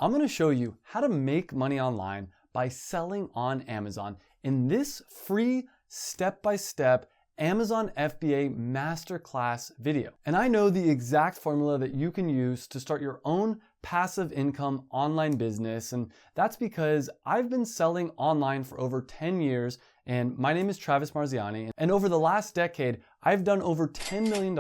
I'm going to show you how to make money online by selling on Amazon in this free step-by-step Amazon FBA Masterclass video. And I know the exact formula that you can use to start your own passive income online business. And that's because I've been selling online for over 10 years. And my name is Travis Marziani. And over the last decade, I've done over $10 million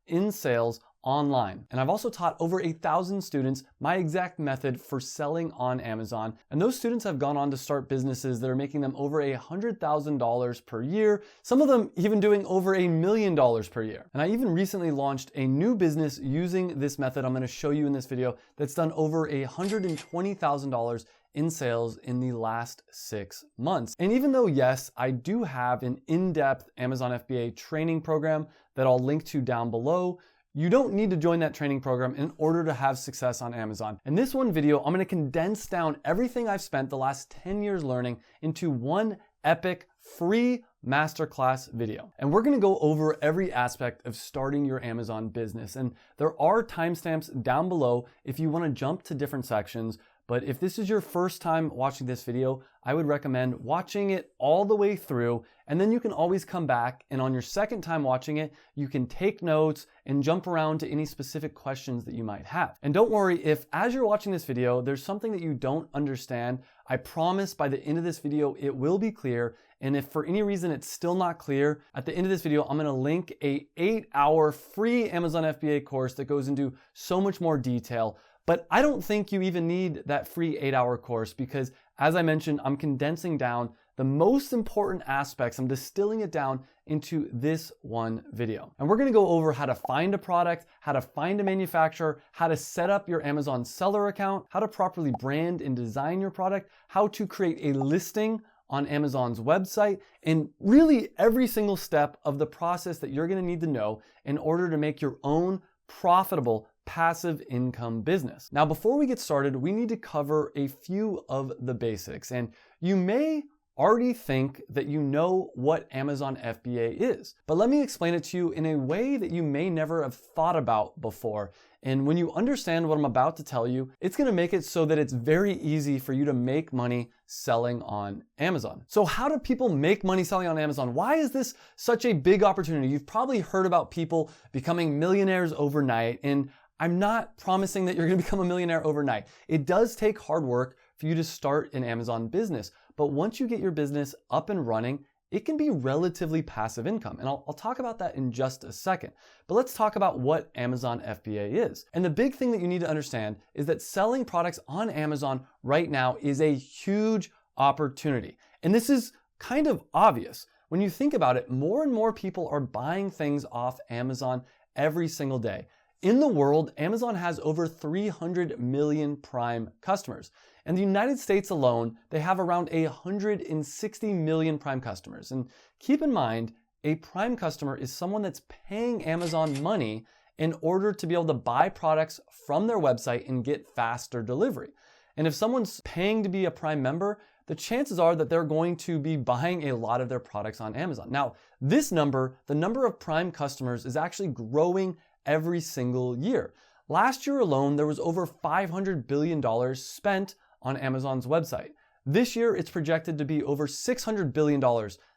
in sales online. And I've also taught over 1,000 students my exact method for selling on Amazon. And those students have gone on to start businesses that are making them over $100,000 per year, some of them even doing over $1 million per year. And I even recently launched a new business using this method I'm going to show you in this video that's done over $120,000 in sales in the last 6 months. And even though, yes, I do have an in-depth Amazon FBA training program that I'll link to down below, you don't need to join that training program in order to have success on Amazon. In this one video, I'm gonna condense down everything I've spent the last 10 years learning into one epic free masterclass video. And we're gonna go over every aspect of starting your Amazon business. And there are timestamps down below if you wanna jump to different sections. But if this is your first time watching this video, I would recommend watching it all the way through, and then you can always come back, and on your second time watching it, you can take notes and jump around to any specific questions that you might have. And don't worry if as you're watching this video, there's something that you don't understand, I promise by the end of this video, it will be clear. And if for any reason it's still not clear, at the end of this video, I'm gonna link a 8-hour free Amazon FBA course that goes into so much more detail. But I don't think you even need that free 8-hour course because, as I mentioned, I'm condensing down the most important aspects. I'm distilling it down into this one video. And we're gonna go over how to find a product, how to find a manufacturer, how to set up your Amazon seller account, how to properly brand and design your product, how to create a listing on Amazon's website, and really every single step of the process that you're gonna need to know in order to make your own profitable passive income business. Now, before we get started, we need to cover a few of the basics. And you may already think that you know what Amazon FBA is, but let me explain it to you in a way that you may never have thought about before. And when you understand what I'm about to tell you, it's gonna make it so that it's very easy for you to make money selling on Amazon. So how do people make money selling on Amazon? Why is this such a big opportunity? You've probably heard about people becoming millionaires overnight, and I'm not promising that you're gonna become a millionaire overnight. It does take hard work for you to start an Amazon business, but once you get your business up and running, it can be relatively passive income. And I'll talk about that in just a second. But let's talk about what Amazon FBA is. And the big thing that you need to understand is that selling products on Amazon right now is a huge opportunity. And this is kind of obvious. When you think about it, more and more people are buying things off Amazon every single day. In the world, Amazon has over 300 million Prime customers. In the United States alone, they have around 160 million Prime customers. And keep in mind, a Prime customer is someone that's paying Amazon money in order to be able to buy products from their website and get faster delivery. And if someone's paying to be a Prime member, the chances are that they're going to be buying a lot of their products on Amazon. Now, this number, the number of Prime customers, is actually growing every single year. Last year alone, there was over $500 billion spent on Amazon's website. This year, it's projected to be over $600 billion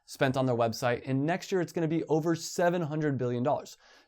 spent on their website, and next year it's gonna be over $700 billion.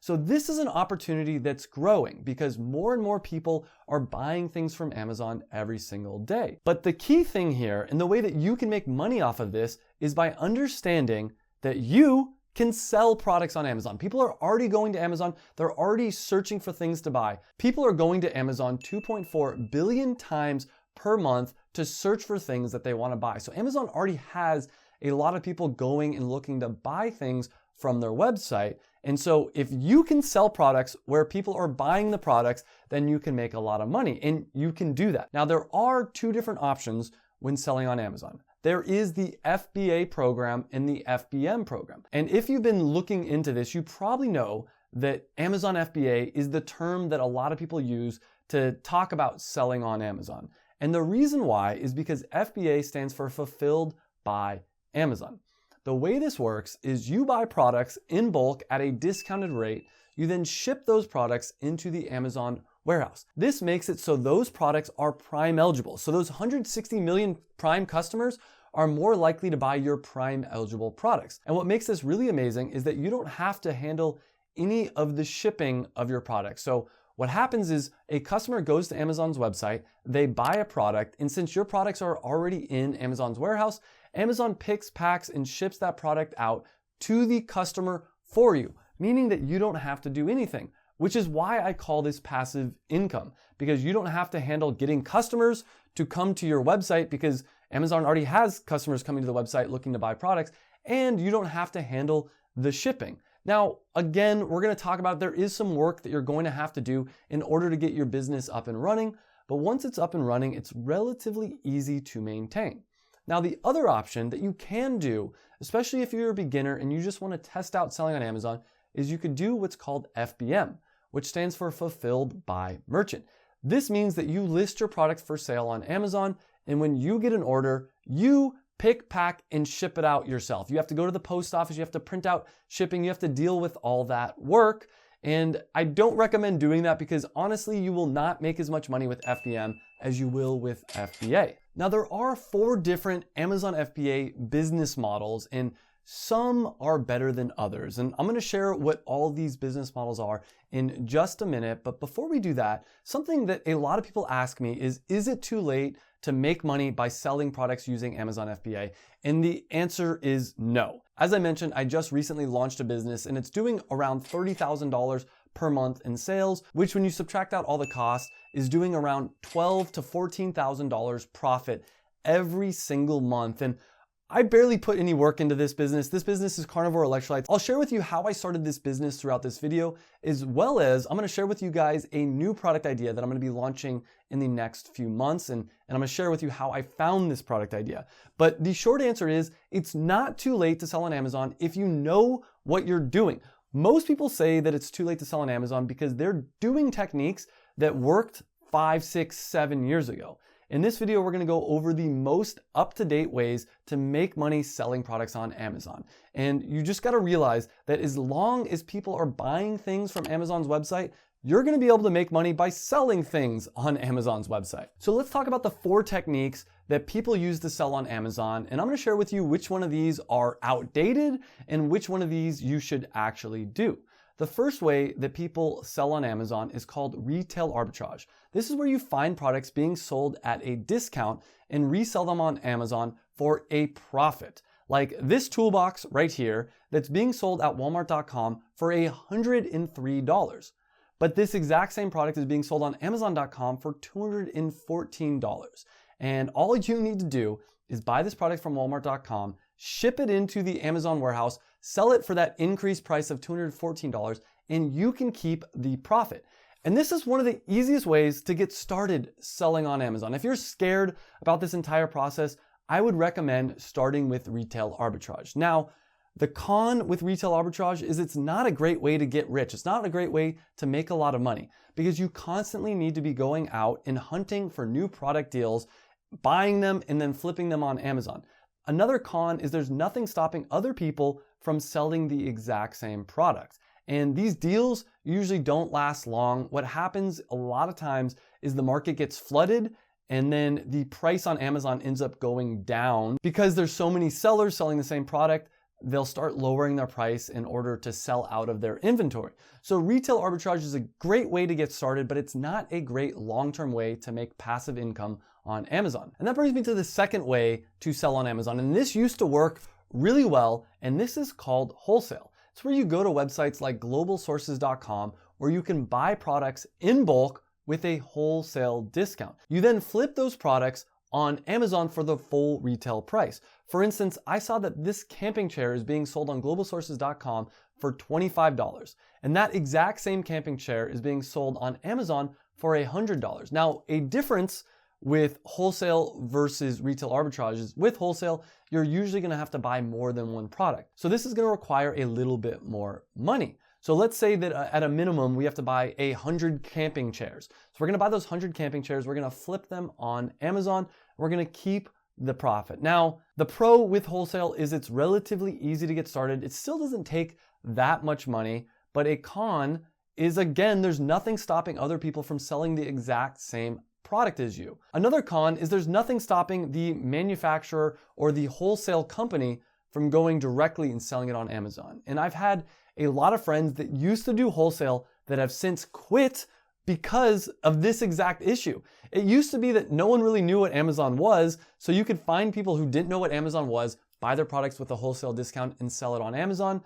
So this is an opportunity that's growing because more and more people are buying things from Amazon every single day. But the key thing here, and the way that you can make money off of this, is by understanding that you can sell products on Amazon. People are already going to Amazon. They're already searching for things to buy. People are going to Amazon 2.4 billion times per month to search for things that they want to buy. So Amazon already has a lot of people going and looking to buy things from their website. And so if you can sell products where people are buying the products, then you can make a lot of money, and you can do that. Now, there are two different options when selling on Amazon. There is the FBA program and the FBM program. And if you've been looking into this, you probably know that Amazon FBA is the term that a lot of people use to talk about selling on Amazon. And the reason why is because FBA stands for Fulfilled by Amazon. The way this works is you buy products in bulk at a discounted rate. You then ship those products into the Amazon warehouse. This makes it so those products are Prime eligible. So those 160 million Prime customers are more likely to buy your Prime eligible products. And what makes this really amazing is that you don't have to handle any of the shipping of your products. So what happens is a customer goes to Amazon's website, they buy a product, and since your products are already in Amazon's warehouse, Amazon picks, packs, and ships that product out to the customer for you, meaning that you don't have to do anything, which is why I call this passive income, because you don't have to handle getting customers to come to your website because Amazon already has customers coming to the website looking to buy products, and you don't have to handle the shipping. Now, again, we're going to talk about there is some work that you're going to have to do in order to get your business up and running, but once it's up and running, it's relatively easy to maintain. Now, the other option that you can do, especially if you're a beginner and you just want to test out selling on Amazon, is you could do what's called FBM, which stands for Fulfilled by Merchant. This means that you list your product for sale on Amazon, and when you get an order, you pick, pack, and ship it out yourself. You have to go to the post office, you have to print out shipping, you have to deal with all that work. And I don't recommend doing that because honestly, you will not make as much money with FBM as you will with FBA. Now, there are 4 different Amazon FBA business models, and some are better than others. And I'm going to share what all these business models are in just a minute. But before we do that, something that a lot of people ask me is it too late to make money by selling products using Amazon FBA? And the answer is no. As I mentioned, I just recently launched a business and it's doing around $30,000 per month in sales, which when you subtract out all the costs is doing around $12,000 to $14,000 profit every single month. And I barely put any work into this business. This business is Carnivore Electrolytes. I'll share with you how I started this business throughout this video, as well as I'm gonna share with you guys a new product idea that I'm gonna be launching in the next few months. And I'm gonna share with you how I found this product idea. But the short answer is it's not too late to sell on Amazon if you know what you're doing. Most people say that it's too late to sell on Amazon because they're doing techniques that worked 5, 6, 7 years ago. In this video, we're gonna go over the most up-to-date ways to make money selling products on Amazon. And you just gotta realize that as long as people are buying things from Amazon's website, you're gonna be able to make money by selling things on Amazon's website. So let's talk about the 4 techniques that people use to sell on Amazon. And I'm gonna share with you which one of these are outdated and which one of these you should actually do. The first way that people sell on Amazon is called retail arbitrage. This is where you find products being sold at a discount and resell them on Amazon for a profit. Like this toolbox right here that's being sold at Walmart.com for $103. But this exact same product is being sold on Amazon.com for $214. And all you need to do is buy this product from Walmart.com, ship it into the Amazon warehouse, sell it for that increased price of $214, and you can keep the profit. And this is one of the easiest ways to get started selling on Amazon. If you're scared about this entire process, I would recommend starting with retail arbitrage. Now, the con with retail arbitrage is it's not a great way to get rich. It's not a great way to make a lot of money because you constantly need to be going out and hunting for new product deals, buying them, and then flipping them on Amazon. Another con is there's nothing stopping other people from selling the exact same products. And these deals usually don't last long. What happens a lot of times is the market gets flooded and then the price on Amazon ends up going down because there's so many sellers selling the same product. They'll start lowering their price in order to sell out of their inventory. So retail arbitrage is a great way to get started, but it's not a great long-term way to make passive income on Amazon. And that brings me to the second way to sell on Amazon. And this used to work really well, and this is called wholesale. It's where you go to websites like globalsources.com where you can buy products in bulk with a wholesale discount. You then flip those products on Amazon for the full retail price. For instance, I saw that this camping chair is being sold on globalsources.com for $25. And that exact same camping chair is being sold on Amazon for $100. Now, a difference with wholesale versus retail arbitrage is with wholesale, you're usually gonna have to buy more than one product. So this is gonna require a little bit more money. So let's say that at a minimum, we have to buy 100 camping chairs. So we're gonna buy those 100 camping chairs, we're gonna flip them on Amazon, we're gonna keep the profit. Now, the pro with wholesale is it's relatively easy to get started. It still doesn't take that much money, but a con is, again, there's nothing stopping other people from selling the exact same product as you. Another con is there's nothing stopping the manufacturer or the wholesale company from going directly and selling it on Amazon. And I've had a lot of friends that used to do wholesale that have since quit because of this exact issue. It used to be that no one really knew what Amazon was, so you could find people who didn't know what Amazon was, buy their products with a wholesale discount and sell it on Amazon.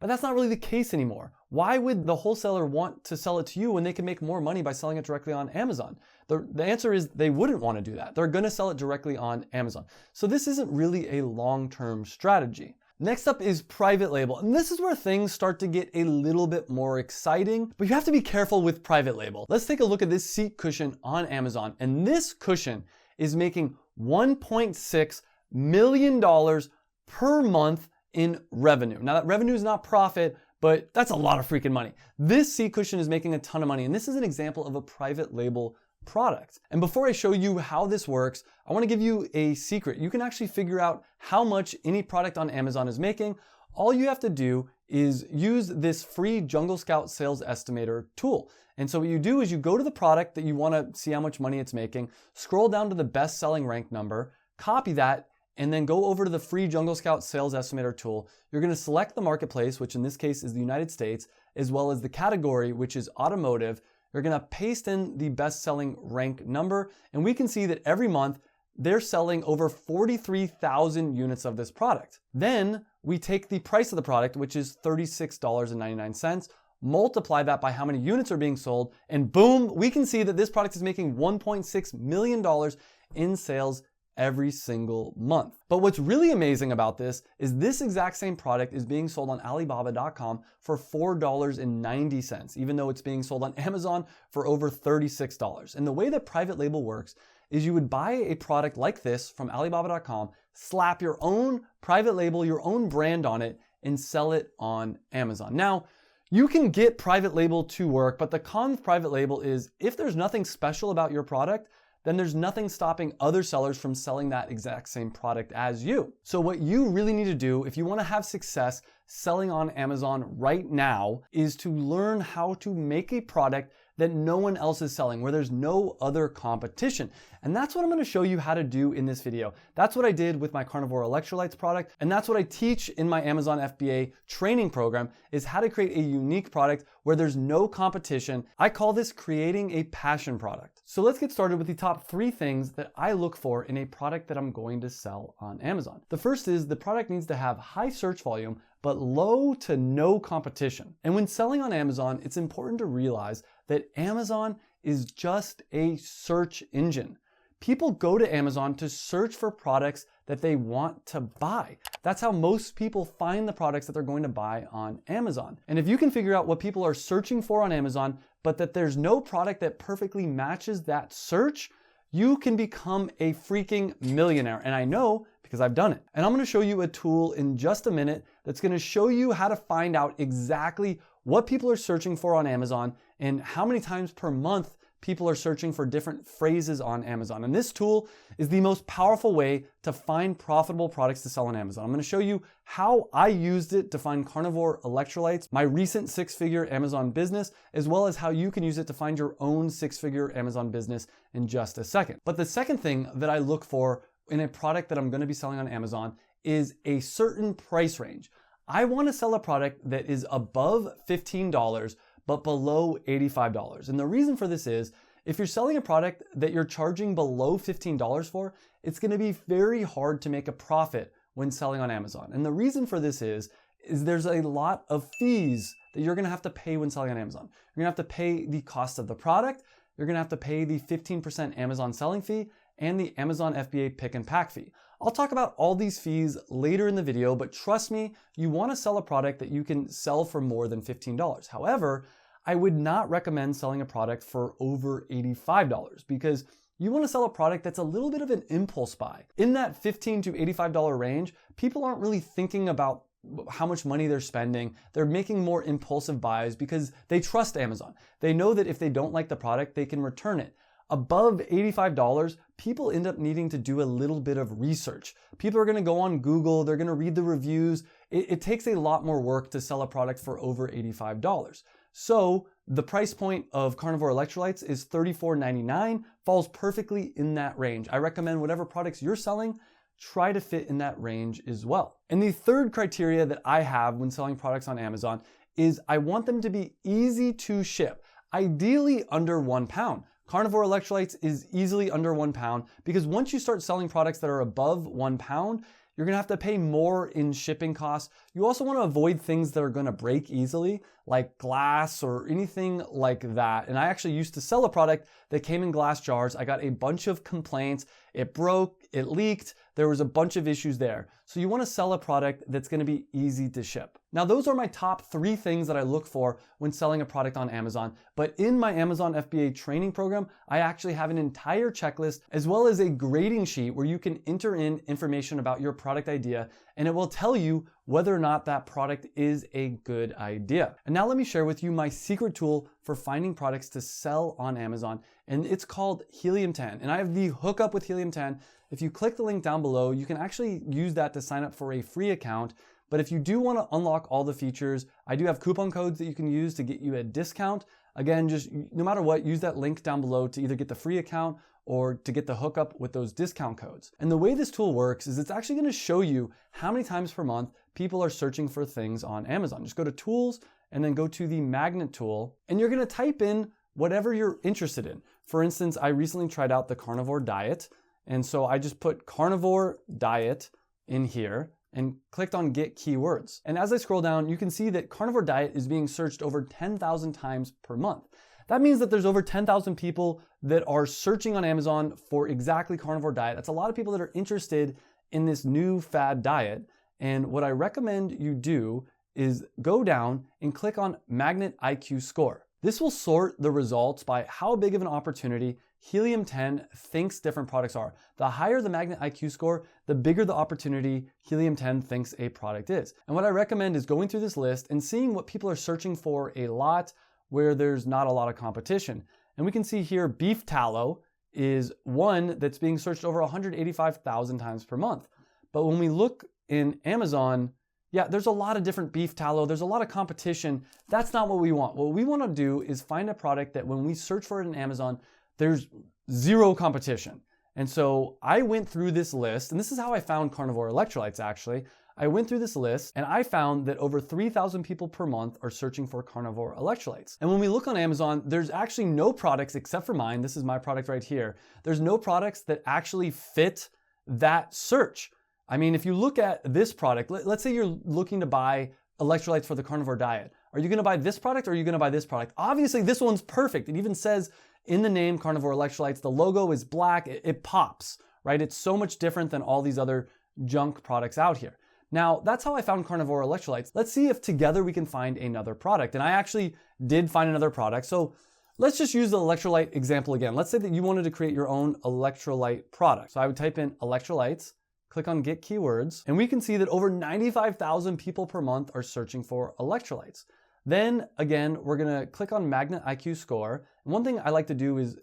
But that's not really the case anymore. Why would the wholesaler want to sell it to you when they can make more money by selling it directly on Amazon? The answer is they wouldn't want to do that. They're going to sell it directly on Amazon. So this isn't really a long-term strategy. Next up is private label. And this is where things start to get a little bit more exciting, but you have to be careful with private label. Let's take a look at this seat cushion on Amazon. And this cushion is making $1.6 million per month in revenue. Now that revenue is not profit, but that's a lot of freaking money. This seat cushion is making a ton of money, and this is an example of a private label product. And before I show you how this works, I want to give you a secret. You can actually figure out how much any product on Amazon is making. All you have to do is use this free Jungle Scout sales estimator tool. And so what you do is you go to the product that you want to see how much money it's making, scroll down to the best selling rank number, copy that, and then go over to the free Jungle Scout sales estimator tool. You're going to select the marketplace, which in this case is the United States, as well as the category, which is automotive. You're going to paste in the best selling rank number, and we can see that every month they're selling over 43,000 units of this product. Then we take the price of the product, which is $36.99, multiply that by how many units are being sold, and boom, we can see that this product is making $1.6 million in sales every single month. But what's really amazing about this is this exact same product is being sold on Alibaba.com for $4.90, even though it's being sold on Amazon for over $36. And the way that private label works is you would buy a product like this from Alibaba.com, slap your own private label, your own brand on it, and sell it on Amazon. Now, you can get private label to work, but the con with private label is if there's nothing special about your product, then there's nothing stopping other sellers from selling that exact same product as you. So what you really need to do if you want to have success selling on Amazon right now is to learn how to make a product that no one else is selling, where there's no other competition. And that's what I'm going to show you how to do in this video. That's what I did with my carnivore electrolytes product, and that's what I teach in my Amazon FBA training program, is how to create a unique product where there's no competition. I call this creating a passion product. So let's get started with the top 3 things that I look for in a product that I'm going to sell on Amazon. The first is the product needs to have high search volume, but low to no competition. And when selling on Amazon, it's important to realize that Amazon is just a search engine. People go to Amazon to search for products that they want to buy. That's how most people find the products that they're going to buy on Amazon. And if you can figure out what people are searching for on Amazon, but that there's no product that perfectly matches that search, you can become a freaking millionaire. And I know because I've done it. And I'm going to show you a tool in just a minute that's going to show you how to find out exactly what people are searching for on Amazon and how many times per month people are searching for different phrases on Amazon. And this tool is the most powerful way to find profitable products to sell on Amazon. I'm going to show you how I used it to find carnivore electrolytes, my recent 6-figure Amazon business, as well as how you can use it to find your own 6-figure Amazon business in just a second. But the second thing that I look for in a product that I'm going to be selling on Amazon is a certain price range. I want to sell a product that is above $15, but below $85. And the reason for this is, if you're selling a product that you're charging below $15 for, it's going to be very hard to make a profit when selling on Amazon. And the reason for this is there's a lot of fees that you're going to have to pay when selling on Amazon. You're going to have to pay the cost of the product. You're going to have to pay the 15% Amazon selling fee and the Amazon FBA pick and pack fee. I'll talk about all these fees later in the video, but trust me, you want to sell a product that you can sell for more than $15. However, I would not recommend selling a product for over $85 because you want to sell a product that's a little bit of an impulse buy. In that $15 to $85 range, people aren't really thinking about how much money they're spending. They're making more impulsive buys because they trust Amazon. They know that if they don't like the product, they can return it. Above $85, people end up needing to do a little bit of research. People are going to go on Google, they're going to read the reviews. It takes a lot more work to sell a product for over $85. So The price point of carnivore electrolytes is $34.99, falls perfectly in that range. I recommend whatever products you're selling, try to fit in that range as well. And the third criteria that I have when selling products on Amazon is I want them to be easy to ship, ideally under 1 pound. Carnivore electrolytes is easily under 1 pound because once you start selling products that are above 1 pound, you're gonna have to pay more in shipping costs. You also wanna avoid things that are gonna break easily, like glass or anything like that. And I actually used to sell a product that came in glass jars. I got a bunch of complaints. It broke, it leaked, there was a bunch of issues there. So you wanna sell a product that's gonna be easy to ship. Now those are my top 3 things that I look for when selling a product on Amazon. But in my Amazon FBA training program, I actually have an entire checklist as well as a grading sheet where you can enter in information about your product idea and it will tell you whether or not that product is a good idea. And now let me share with you my secret tool for finding products to sell on Amazon, and it's called Helium 10. And I have the hookup with Helium 10. If you click the link down below, you can actually use that to sign up for a free account. But if you do want to unlock all the features, I do have coupon codes that you can use to get you a discount. Again, just no matter what, use that link down below to either get the free account or to get the hookup with those discount codes. And the way this tool works is it's actually going to show you how many times per month people are searching for things on Amazon. Just go to Tools and then go to the Magnet tool, and you're going to type in whatever you're interested in. For instance, I recently tried out the carnivore diet, and so I just put carnivore diet in here and clicked on Get Keywords. And as I scroll down, you can see that carnivore diet is being searched over 10,000 times per month. That means that there's over 10,000 people that are searching on Amazon for exactly carnivore diet. That's a lot of people that are interested in this new fad diet. And what I recommend you do is go down and click on Magnet IQ Score. This will sort the results by how big of an opportunity Helium 10 thinks different products are. The higher the Magnet IQ score, the bigger the opportunity Helium 10 thinks a product is. And what I recommend is going through this list and seeing what people are searching for a lot where there's not a lot of competition. And we can see here beef tallow is one that's being searched over 185,000 times per month. But when we look in Amazon, yeah, there's a lot of different beef tallow. There's a lot of competition. That's not what we want. What we want to do is find a product that when we search for it in Amazon, there's zero competition. And so I went through this list, and this is how I found carnivore electrolytes actually. I went through this list and I found that over 3,000 people per month are searching for carnivore electrolytes. And when we look on Amazon, there's actually no products except for mine. This is my product right here. There's no products that actually fit that search. I mean, if you look at this product, let's say you're looking to buy electrolytes for the carnivore diet. Are you gonna buy this product or are you gonna buy this product? Obviously this one's perfect. It even says in the name carnivore electrolytes, the logo is black, it pops, right? It's so much different than all these other junk products out here. Now, that's how I found carnivore electrolytes. Let's see if together we can find another product. And I actually did find another product. So let's just use the electrolyte example again. Let's say that you wanted to create your own electrolyte product. So I would type in electrolytes, click on Get Keywords, and we can see that over 95,000 people per month are searching for electrolytes. Then again, we're gonna click on Magnet IQ Score. And one thing I like to do is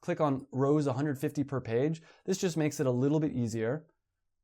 click on rows 150 per page. This just makes it a little bit easier.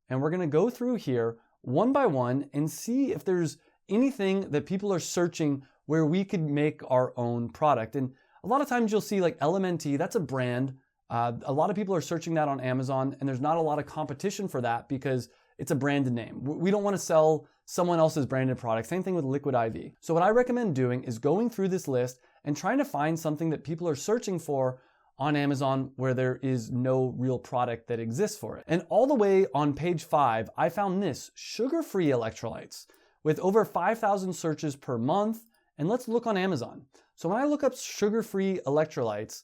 And we're gonna go through here one by one and see if there's anything that people are searching where we could make our own product. And a lot of times you'll see like LMNT, that's a brand. A lot of people are searching that on Amazon and there's not a lot of competition for that because it's a branded name. We don't want to sell someone else's branded product. Same thing with Liquid IV. So what I recommend doing is going through this list and trying to find something that people are searching for on Amazon where there is no real product that exists for it. And all the way on page 5, I found this, sugar-free electrolytes with over 5,000 searches per month. And let's look on Amazon. So when I look up sugar-free electrolytes,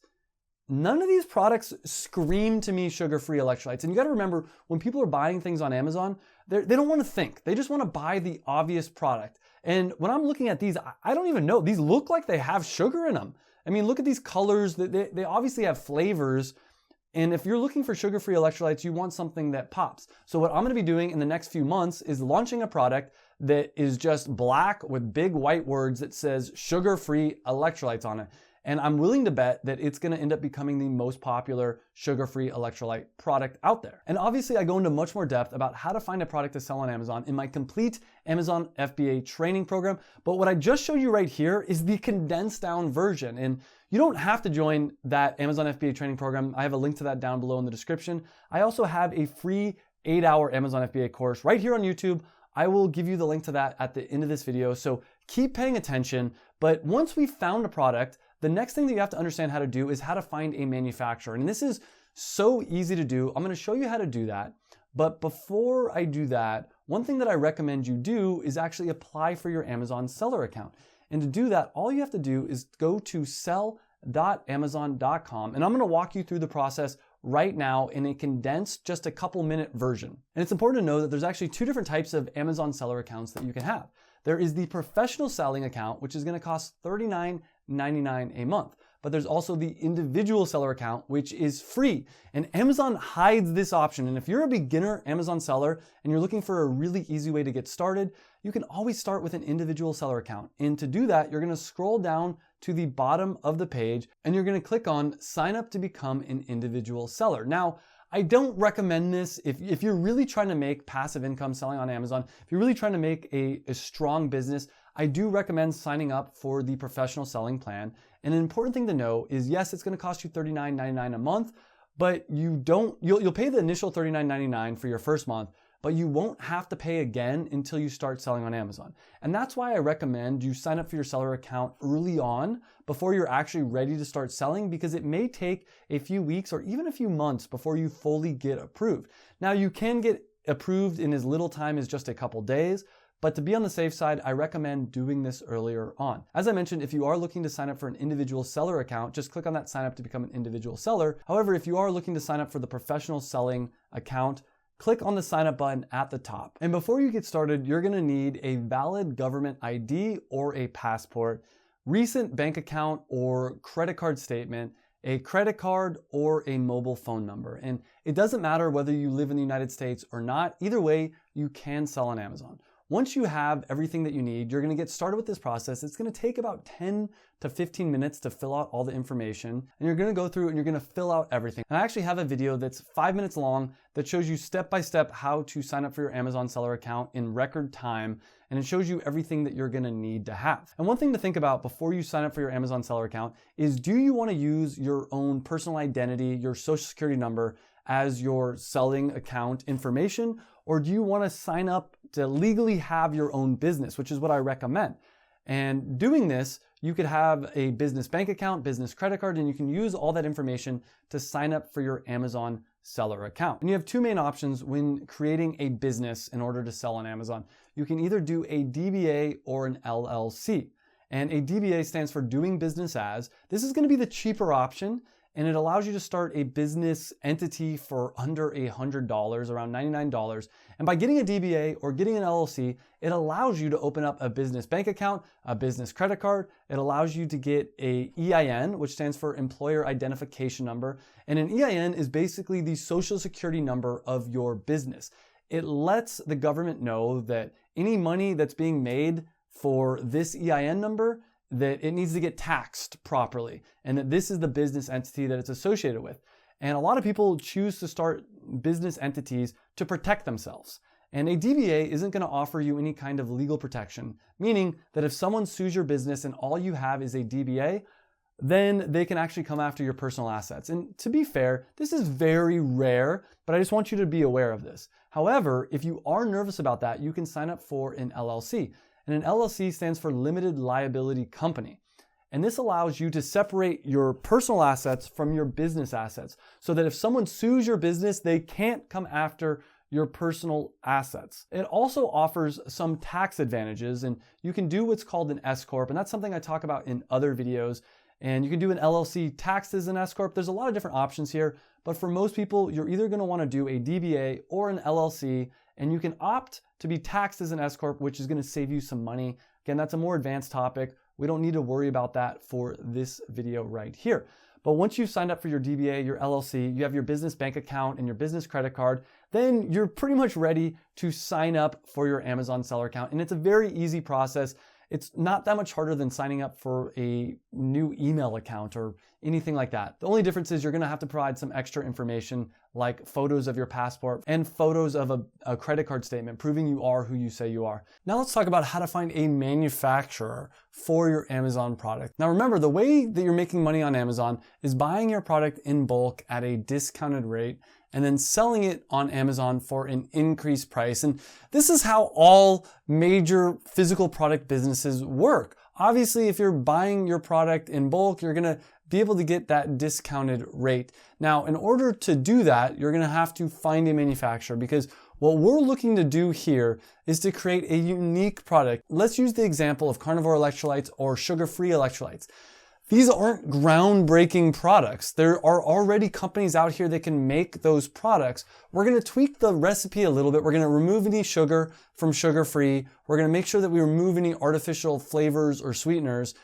none of these products scream to me sugar-free electrolytes. And you gotta remember, when people are buying things on Amazon, they don't wanna think. They just wanna buy the obvious product. And when I'm looking at these, I don't even know. These look like they have sugar in them. I mean, look at these colors. They obviously have flavors. And if you're looking for sugar-free electrolytes, you want something that pops. So what I'm gonna be doing in the next few months is launching a product that is just black with big white words that says sugar-free electrolytes on it. And I'm willing to bet that it's gonna end up becoming the most popular sugar-free electrolyte product out there. And obviously I go into much more depth about how to find a product to sell on Amazon in my complete Amazon FBA training program. But what I just showed you right here is the condensed down version. And you don't have to join that Amazon FBA training program. I have a link to that down below in the description. I also have a free 8-hour Amazon FBA course right here on YouTube. I will give you the link to that at the end of this video. So keep paying attention. But once we've found a product, the next thing that you have to understand how to do is how to find a manufacturer. And this is so easy to do. I'm gonna show you how to do that. But before I do that, one thing that I recommend you do is actually apply for your Amazon seller account. And to do that, all you have to do is go to sell.amazon.com. And I'm gonna walk you through the process right now in a condensed, just a couple minute version. And it's important to know that there's actually two different types of Amazon seller accounts that you can have. There is the professional selling account, which is gonna cost $39.99 a month. But there's also the individual seller account, which is free. And Amazon hides this option. And if you're a beginner Amazon seller and you're looking for a really easy way to get started, you can always start with an individual seller account. And to do that, you're gonna scroll down to the bottom of the page and you're gonna click on sign up to become an individual seller. Now, I don't recommend this if you're really trying to make passive income selling on Amazon, if you're really trying to make a strong business, I do recommend signing up for the professional selling plan. And an important thing to know is, yes, it's gonna cost you $39.99 a month, but you'll pay the initial $39.99 for your first month, but you won't have to pay again until you start selling on Amazon. And that's why I recommend you sign up for your seller account early on before you're actually ready to start selling, because it may take a few weeks or even a few months before you fully get approved. Now, you can get approved in as little time as just a couple days, but to be on the safe side, I recommend doing this earlier on. As I mentioned, if you are looking to sign up for an individual seller account, just click on that sign up to become an individual seller. However, if you are looking to sign up for the professional selling account, click on the sign up button at the top. And before you get started, you're gonna need a valid government ID or a passport, recent bank account or credit card statement, a credit card, or a mobile phone number. And it doesn't matter whether you live in the United States or not, either way, you can sell on Amazon. Once you have everything that you need, you're gonna get started with this process. It's gonna take about 10 to 15 minutes to fill out all the information. And you're gonna go through and you're gonna fill out everything. And I actually have a video that's 5 minutes long that shows you step-by-step how to sign up for your Amazon seller account in record time. And it shows you everything that you're gonna need to have. And one thing to think about before you sign up for your Amazon seller account is, do you wanna use your own personal identity, your social security number, as your selling account information? Or do you wanna sign up to legally have your own business, which is what I recommend? And doing this, you could have a business bank account, business credit card, and you can use all that information to sign up for your Amazon seller account. And you have two main options when creating a business in order to sell on Amazon. You can either do a DBA or an LLC. And a DBA stands for doing business as. This is gonna be the cheaper option, and it allows you to start a business entity for under $100, around $99. And by getting a DBA or getting an LLC, it allows you to open up a business bank account, a business credit card. It allows you to get a EIN, which stands for Employer Identification Number. And an EIN is basically the social security number of your business. It lets the government know that any money that's being made for this EIN number, that it needs to get taxed properly, and that this is the business entity that it's associated with. And a lot of people choose to start business entities to protect themselves. And a DBA isn't gonna offer you any kind of legal protection, meaning that if someone sues your business and all you have is a DBA, then they can actually come after your personal assets. And to be fair, this is very rare, but I just want you to be aware of this. However, if you are nervous about that, you can sign up for an LLC. And an LLC stands for Limited Liability Company. And this allows you to separate your personal assets from your business assets, so that if someone sues your business, they can't come after your personal assets. It also offers some tax advantages, and you can do what's called an S Corp, and that's something I talk about in other videos. And you can do an LLC taxed as an S Corp. There's a lot of different options here, but for most people, you're either gonna wanna do a DBA or an LLC, and you can opt to be taxed as an S Corp, which is gonna save you some money. Again, that's a more advanced topic. We don't need to worry about that for this video right here. But once you've signed up for your DBA, your LLC, you have your business bank account and your business credit card, then you're pretty much ready to sign up for your Amazon seller account. And it's a very easy process. It's not that much harder than signing up for a new email account or anything like that. The only difference is you're gonna have to provide some extra information like photos of your passport and photos of a credit card statement proving you are who you say you are. Now let's talk about how to find a manufacturer for your Amazon product. Now remember, the way that you're making money on Amazon is buying your product in bulk at a discounted rate and then selling it on Amazon for an increased price. And this is how all major physical product businesses work. Obviously, if you're buying your product in bulk, you're gonna be able to get that discounted rate. Now, in order to do that, you're gonna have to find a manufacturer, because what we're looking to do here is to create a unique product. Let's use the example of carnivore electrolytes or sugar-free electrolytes. These aren't groundbreaking products. There are already companies out here that can make those products. We're gonna tweak the recipe a little bit. We're gonna remove any sugar from sugar-free. We're gonna make sure that we remove any artificial flavors or sweeteners.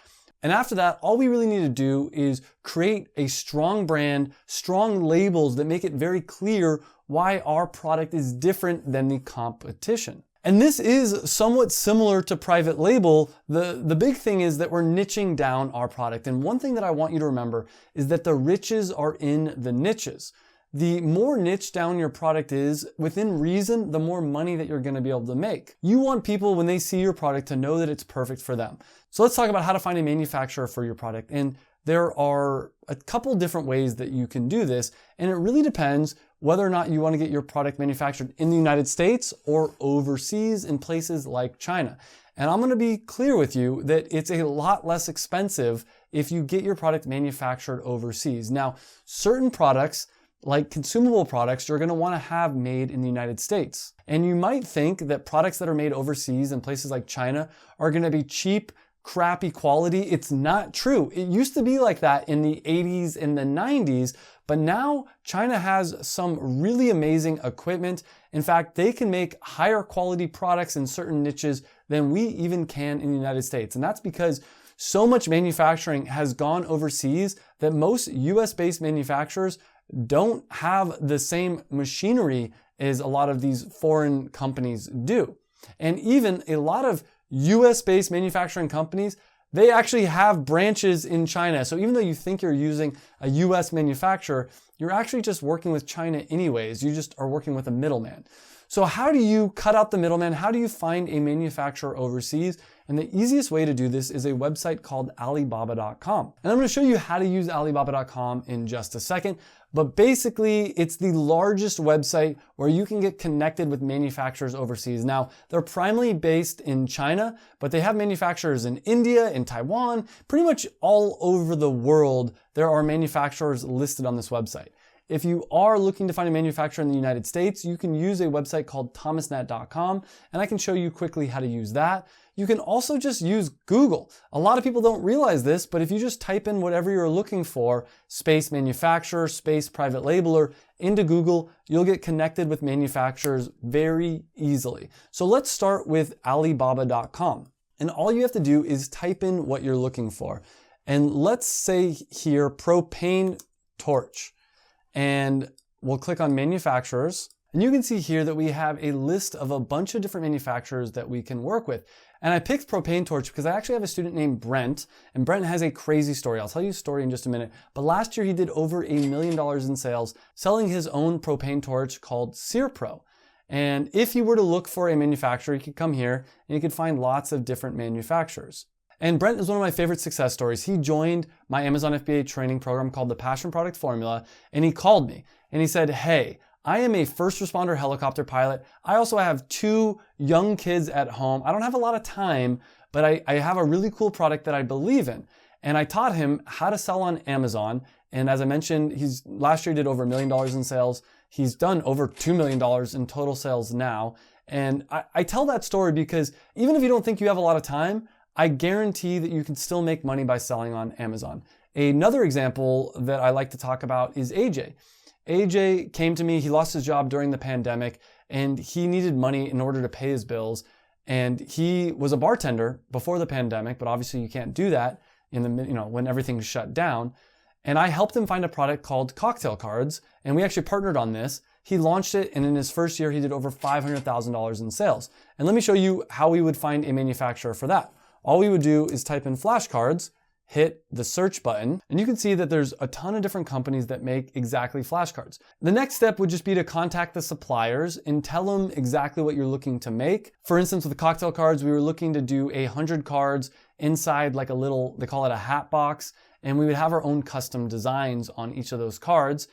And after that, all we really need to do is create a strong brand, strong labels that make it very clear why our product is different than the competition. And this is somewhat similar to private label. The big thing is that we're niching down our product. And one thing that I want you to remember is that the riches are in the niches. The more niche down your product is, within reason, the more money that you're gonna be able to make. You want people, when they see your product, to know that it's perfect for them. So let's talk about how to find a manufacturer for your product. And there are a couple different ways that you can do this, and it really depends whether or not you want to get your product manufactured in the United States or overseas in places like China. And I'm going to be clear with you that it's a lot less expensive if you get your product manufactured overseas. Now, certain products, like consumable products, you're going to want to have made in the United States. And you might think that products that are made overseas in places like China are going to be cheap, crappy quality. It's not true. It used to be like that in the 80s and the 90s, but now China has some really amazing equipment. In fact, they can make higher quality products in certain niches than we even can in the United States. And that's because so much manufacturing has gone overseas that most US-based manufacturers don't have the same machinery as a lot of these foreign companies do. And even a lot of US-based manufacturing companies, they actually have branches in China. So even though you think you're using a US manufacturer, you're actually just working with China anyways. You just are working with a middleman. So how do you cut out the middleman? How do you find a manufacturer overseas? And the easiest way to do this is a website called Alibaba.com. And I'm going to show you how to use Alibaba.com in just a second. But basically, it's the largest website where you can get connected with manufacturers overseas. Now, they're primarily based in China, but they have manufacturers in India, in Taiwan, pretty much all over the world. There are manufacturers listed on this website. If you are looking to find a manufacturer in the United States, you can use a website called thomasnet.com, and I can show you quickly how to use that. You can also just use Google. A lot of people don't realize this, but if you just type in whatever you're looking for, space manufacturer, space private labeler, into Google, you'll get connected with manufacturers very easily. So let's start with Alibaba.com. And all you have to do is type in what you're looking for. And let's say here, propane torch. And we'll click on manufacturers. And you can see here that we have a list of a bunch of different manufacturers that we can work with. And I picked propane torch because I actually have a student named Brent, and Brent has a crazy story. I'll tell you a story in just a minute. But last year he did over $1 million in sales selling his own propane torch called SearPro. And if you were to look for a manufacturer, you could come here and you could find lots of different manufacturers. And Brent is one of my favorite success stories. He joined my Amazon FBA training program called the Passion Product Formula, and he called me and he said, "Hey, I am a first responder helicopter pilot. I also have 2 young kids at home. I don't have a lot of time, but I have a really cool product that I believe in." And I taught him how to sell on Amazon. And as I mentioned, last year he did over $1 million in sales. He's done over $2 million in total sales now. And I tell that story because even if you don't think you have a lot of time, I guarantee that you can still make money by selling on Amazon. Another example that I like to talk about is AJ. AJ came to me, he lost his job during the pandemic, and he needed money in order to pay his bills. And he was a bartender before the pandemic, but obviously you can't do that when everything's shut down. And I helped him find a product called cocktail cards, and we actually partnered on this. He launched it, and in his first year, he did over $500,000 in sales. And let me show you how we would find a manufacturer for that. all we would do is type in flashcards, hit the search button, and you can see that there's a ton of different companies that make exactly flashcards. The next step would just be to contact the suppliers and tell them exactly what you're looking to make. For instance, with the cocktail cards, we were looking to do 100 cards inside like a little, they call it a hat box, and we would have our own custom designs on each of those cards.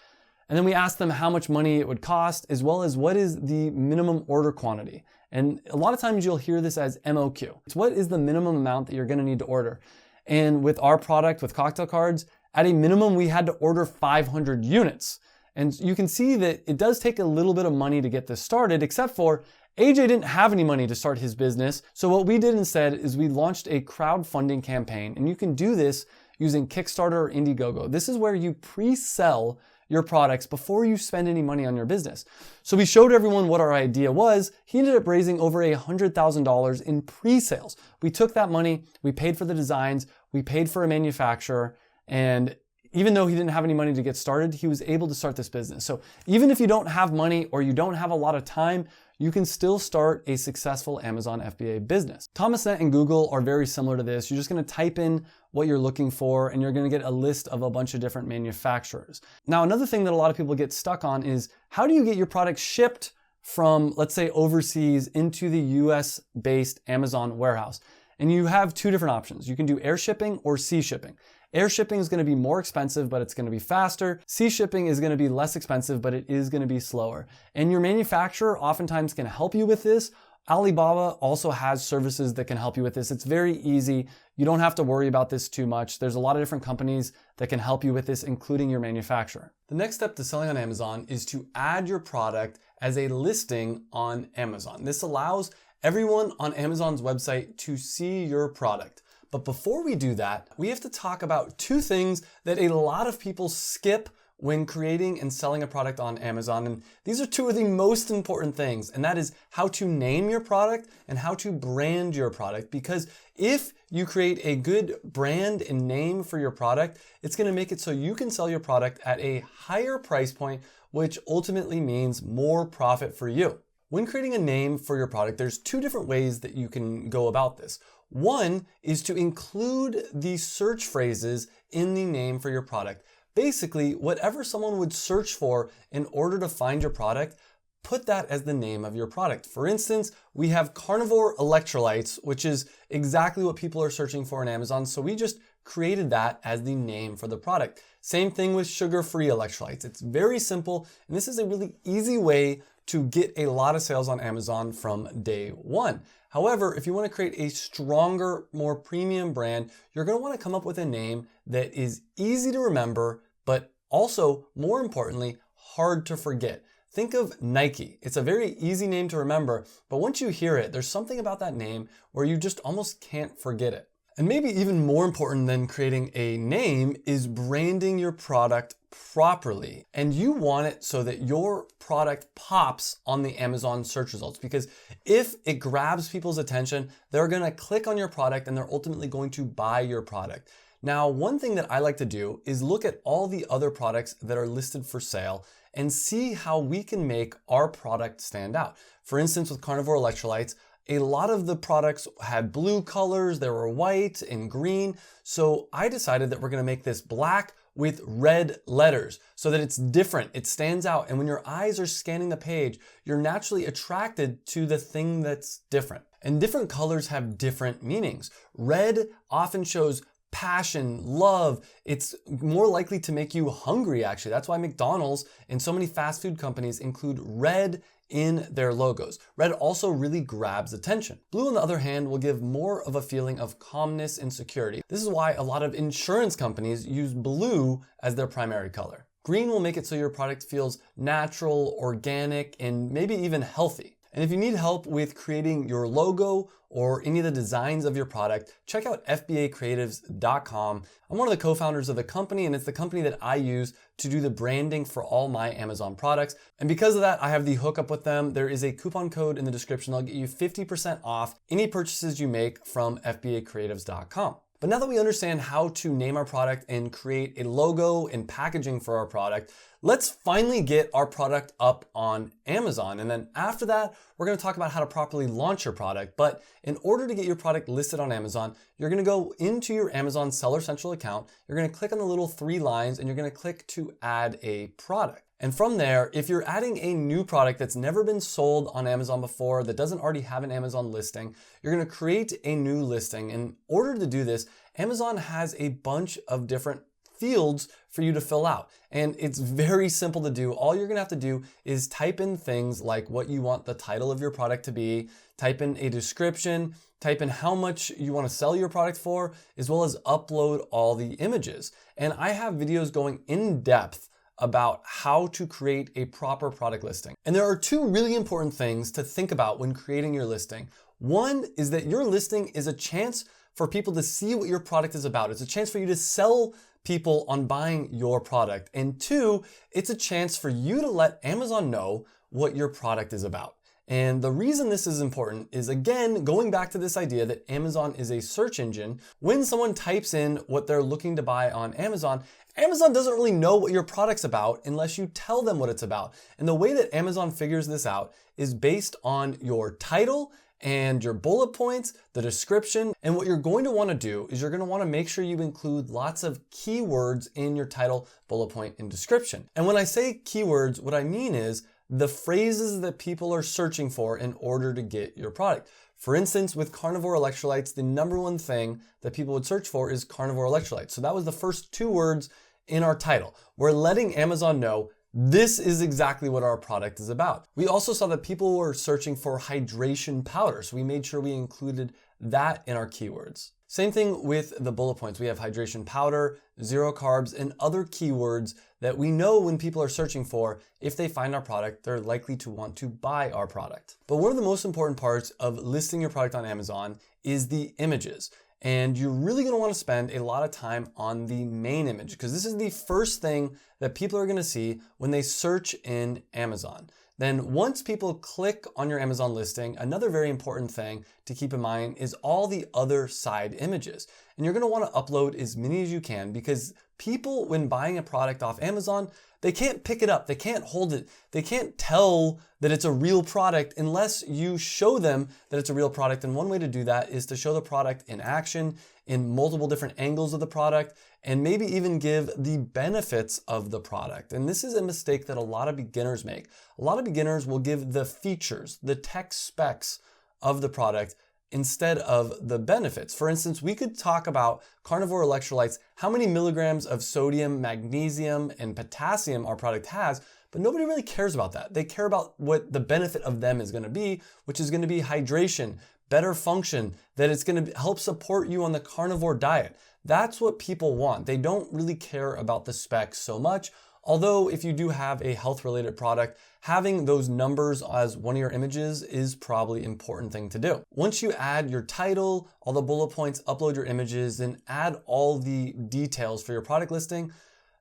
And then we asked them how much money it would cost, as well as what is the minimum order quantity. And a lot of times you'll hear this as MOQ. It's what is the minimum amount that you're gonna need to order. And with our product, with cocktail cards, at a minimum, we had to order 500 units. And you can see that it does take a little bit of money to get this started, except for AJ didn't have any money to start his business. So what we did instead is we launched a crowdfunding campaign. And you can do this using Kickstarter or Indiegogo. This is where you pre-sell your products before you spend any money on your business. So we showed everyone what our idea was. He ended up raising over $100,000 in pre-sales. We took that money, we paid for the designs, we paid for a manufacturer, and even though he didn't have any money to get started, he was able to start this business. So even if you don't have money or you don't have a lot of time, you can still start a successful Amazon FBA business. Thomasnet and Google are very similar to this. You're just gonna type in what you're looking for and you're gonna get a list of a bunch of different manufacturers. Now, another thing that a lot of people get stuck on is how do you get your product shipped from, let's say, overseas into the US-based Amazon warehouse? And you have two different options. You can do air shipping or sea shipping. Air shipping is going to be more expensive, but it's going to be faster. Sea shipping is going to be less expensive, but it is going to be slower. And your manufacturer oftentimes can help you with this. Alibaba also has services that can help you with this. It's very easy. You don't have to worry about this too much. There's a lot of different companies that can help you with this, including your manufacturer. The next step to selling on Amazon is to add your product as a listing on Amazon. This allows everyone on Amazon's website to see your product. But before we do that, we have to talk about two things that a lot of people skip when creating and selling a product on Amazon. And these are two of the most important things, and that is how to name your product and how to brand your product. Because if you create a good brand and name for your product, it's gonna make it so you can sell your product at a higher price point, which ultimately means more profit for you. When creating a name for your product, there's two different ways that you can go about this. One is to include the search phrases in the name for your product. Basically, whatever someone would search for in order to find your product, put that as the name of your product. For instance, we have carnivore electrolytes, which is exactly what people are searching for on Amazon. So we just created that as the name for the product. Same thing with sugar-free electrolytes. It's very simple, and this is a really easy way to get a lot of sales on Amazon from day one. However, if you want to create a stronger, more premium brand, you're going to want to come up with a name that is easy to remember, but also, more importantly, hard to forget. Think of Nike. It's a very easy name to remember, but once you hear it, there's something about that name where you just almost can't forget it. And maybe even more important than creating a name is branding your product properly. And you want it so that your product pops on the Amazon search results, because if it grabs people's attention, they're gonna click on your product and they're ultimately going to buy your product. Now, one thing that I like to do is look at all the other products that are listed for sale and see how we can make our product stand out. For instance, with carnivore electrolytes, a lot of the products had blue colors, there were white and green. So I decided that we're gonna make this black with red letters so that it's different, it stands out. And when your eyes are scanning the page, you're naturally attracted to the thing that's different. And different colors have different meanings. Red often shows passion, love. It's more likely to make you hungry, actually. That's why McDonald's and so many fast food companies include red in their logos. Red also really grabs attention. Blue, on the other hand, will give more of a feeling of calmness and security. This is why a lot of insurance companies use blue as their primary color. Green will make it so your product feels natural, organic, and maybe even healthy. And if you need help with creating your logo or any of the designs of your product, check out FBAcreatives.com. I'm one of the co-founders of the company, and it's the company that I use to do the branding for all my Amazon products. And because of that, I have the hookup with them. There is a coupon code in the description that'll get you 50% off any purchases you make from FBAcreatives.com. But now that we understand how to name our product and create a logo and packaging for our product, let's finally get our product up on Amazon. And then after that, we're going to talk about how to properly launch your product. But in order to get your product listed on Amazon, you're going to go into your Amazon Seller Central account. You're going to click on the little 3 lines and you're going to click to add a product. And from there, if you're adding a new product that's never been sold on Amazon before, that doesn't already have an Amazon listing, you're going to create a new listing. In order to do this, Amazon has a bunch of different fields for you to fill out. And it's very simple to do. All you're gonna have to do is type in things like what you want the title of your product to be, type in a description, type in how much you want to sell your product for, as well as upload all the images. And I have videos going in depth about how to create a proper product listing. And there are 2 really important things to think about when creating your listing. One is that your listing is a chance for people to see what your product is about. It's a chance for you to sell people on buying your product. And 2, it's a chance for you to let Amazon know what your product is about. And the reason this is important is, again, going back to this idea that Amazon is a search engine. When someone types in what they're looking to buy on Amazon, Amazon doesn't really know what your product's about unless you tell them what it's about. And the way that Amazon figures this out is based on your title and your bullet points, the description. And what you're going to want to do is you're going to want to make sure you include lots of keywords in your title, bullet point, and description. And when I say keywords, what I mean is the phrases that people are searching for in order to get your product. For instance, with carnivore electrolytes, the number one thing that people would search for is carnivore electrolytes. So that was the first 2 words in our title. We're letting Amazon know this is exactly what our product is about. We also saw that people were searching for hydration powder, so we made sure we included that in our keywords. Same thing with the bullet points. We have hydration powder, 0 carbs, and other keywords that we know when people are searching for, if they find our product, they're likely to want to buy our product. But one of the most important parts of listing your product on Amazon is the images. And you're really going to want to spend a lot of time on the main image, because this is the first thing that people are going to see when they search in Amazon. Then once people click on your Amazon listing, another very important thing to keep in mind is all the other side images. And you're going to want to upload as many as you can, because people, when buying a product off Amazon, they can't pick it up, they can't hold it, they can't tell that it's a real product unless you show them that it's a real product. And one way to do that is to show the product in action, in multiple different angles of the product, and maybe even give the benefits of the product. And this is a mistake that a lot of beginners make. A lot of beginners will give the features, the tech specs of the product instead of the benefits. For instance, we could talk about carnivore electrolytes, how many milligrams of sodium, magnesium, and potassium our product has, but nobody really cares about that. They care about what the benefit of them is going to be, which is going to be hydration, better function, that it's going to help support you on the carnivore diet. That's what people want. They don't really care about the specs so much. Although if you do have a health-related product, having those numbers as one of your images is probably an important thing to do. Once you add your title, all the bullet points, upload your images, and add all the details for your product listing,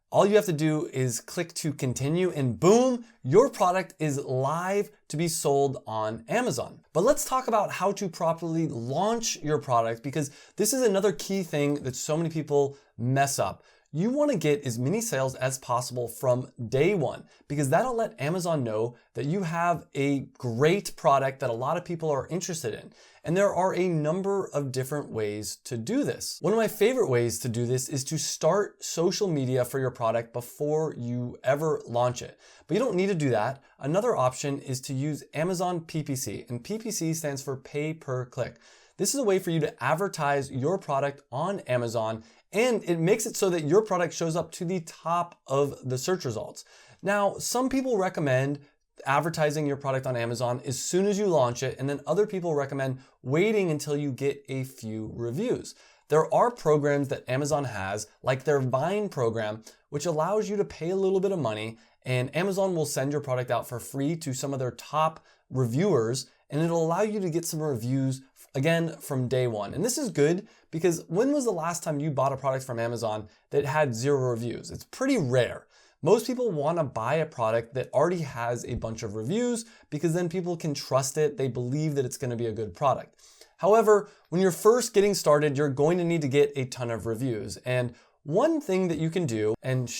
all you have to do is click to continue, and boom, your product is live to be sold on Amazon. But let's talk about how to properly launch your product, because this is another key thing that so many people mess up. You want to get as many sales as possible from day one, because that'll let Amazon know that you have a great product that a lot of people are interested in. And there are a number of different ways to do this. One of my favorite ways to do this is to start social media for your product before you ever launch it. But you don't need to do that. Another option is to use Amazon PPC, and PPC stands for pay per click. This is a way for you to advertise your product on Amazon, and it makes it so that your product shows up to the top of the search results. Now, some people recommend advertising your product on Amazon as soon as you launch it, and then other people recommend waiting until you get a few reviews. There are programs that Amazon has, like their Vine program, which allows you to pay a little bit of money, and Amazon will send your product out for free to some of their top reviewers, and it'll allow you to get some reviews again from day one. And this is good, because when was the last time you bought a product from Amazon that had 0 reviews? It's pretty rare. Most people want to buy a product that already has a bunch of reviews, because then people can trust it. They believe that it's going to be a good product. However, when you're first getting started, you're going to need to get a ton of reviews. And one thing that you can do, and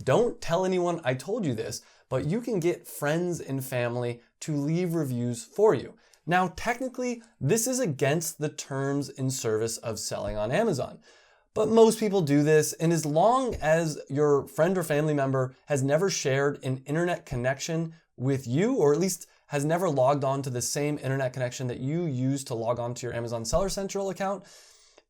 don't tell anyone I told you this, but you can get friends and family to leave reviews for you. Now, technically, this is against the terms and service of selling on Amazon. But most people do this, and as long as your friend or family member has never shared an internet connection with you, or at least has never logged on to the same internet connection that you use to log on to your Amazon Seller Central account,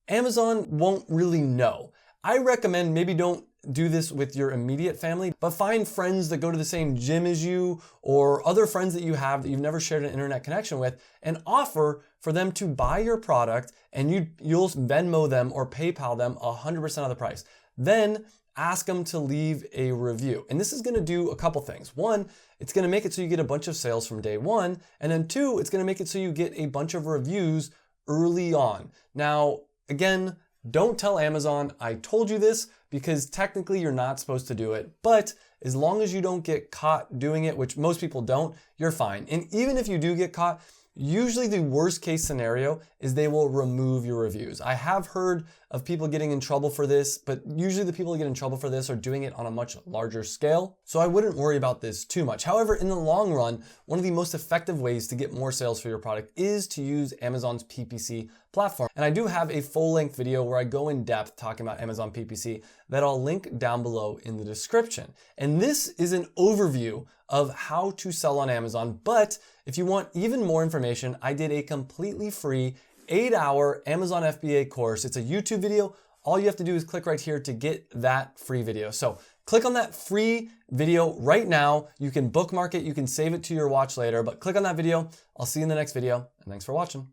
Amazon won't really know. I recommend maybe don't do this with your immediate family, but find friends that go to the same gym as you or other friends that you have that you've never shared an internet connection with, and offer for them to buy your product, and you'll Venmo them or PayPal them 100% of the price. Then ask them to leave a review. And this is gonna do a couple things. One, it's gonna make it so you get a bunch of sales from day one. And then two, it's gonna make it so you get a bunch of reviews early on. Now, again, don't tell Amazon I told you this, because technically you're not supposed to do it. But as long as you don't get caught doing it, which most people don't, you're fine. And even if you do get caught, usually the worst case scenario is they will remove your reviews. I have heard of people getting in trouble for this, but usually the people who get in trouble for this are doing it on a much larger scale. So I wouldn't worry about this too much. However, in the long run, one of the most effective ways to get more sales for your product is to use Amazon's PPC platform. And I do have a full-length video where I go in depth talking about Amazon PPC that I'll link down below in the description. And this is an overview of how to sell on Amazon. But if you want even more information, I did a completely free 8-hour Amazon FBA course. It's a YouTube video. All you have to do is click right here to get that free video. So click on that free video right now. You can bookmark it. You can save it to your watch later, but click on that video. I'll see you in the next video, and thanks for watching.